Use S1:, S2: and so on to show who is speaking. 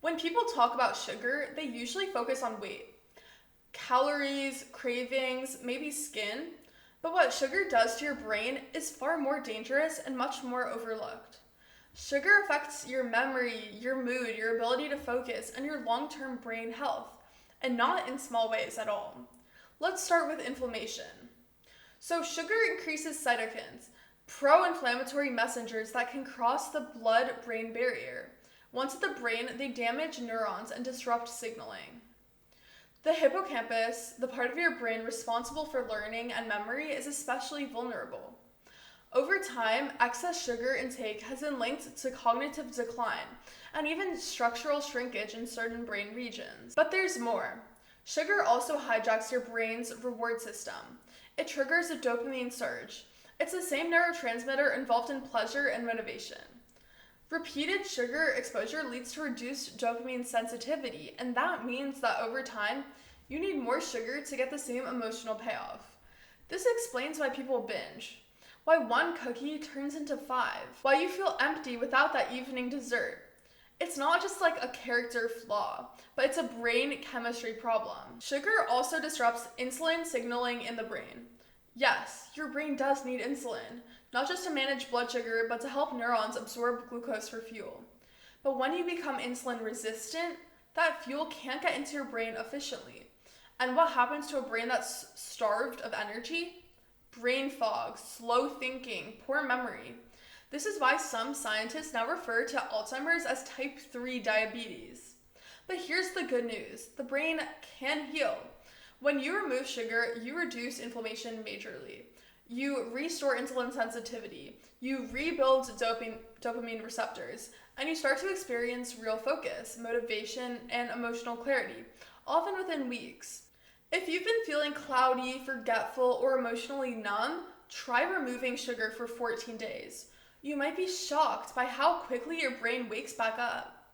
S1: When people talk about sugar, they usually focus on weight, calories, cravings, maybe skin. But what sugar does to your brain is far more dangerous and much more overlooked. Sugar affects your memory, your mood, your ability to focus, and your long term brain health, and not in small ways at all. Let's start with inflammation. So, sugar increases cytokines, pro inflammatory messengers that can cross the blood brain barrier. Once at the brain, they damage neurons and disrupt signaling. The hippocampus, the part of your brain responsible for learning and memory, is especially vulnerable. Over time, excess sugar intake has been linked to cognitive decline and even structural shrinkage in certain brain regions. But there's more. Sugar also hijacks your brain's reward system. It triggers a dopamine surge. It's the same neurotransmitter involved in pleasure and motivation. Repeated sugar exposure leads to reduced dopamine sensitivity, and that means that over time, you need more sugar to get the same emotional payoff. This explains why people binge, why one cookie turns into 5, why you feel empty without that evening dessert. It's not just like a character flaw, but it's a brain chemistry problem. Sugar also disrupts insulin signaling in the brain. Yes, your brain does need insulin, not just to manage blood sugar, but to help neurons absorb glucose for fuel. But when you become insulin resistant, that fuel can't get into your brain efficiently. And what happens to a brain that's starved of energy? Brain fog, slow thinking, poor memory. This is why some scientists now refer to Alzheimer's as type 3 diabetes. But here's the good news. The brain can heal. When you remove sugar, you reduce inflammation majorly. You restore insulin sensitivity. You rebuild dopamine receptors. And you start to experience real focus, motivation, and emotional clarity, often within weeks. If you've been feeling cloudy, forgetful, or emotionally numb, try removing sugar for 14 days. You might be shocked by how quickly your brain wakes back up.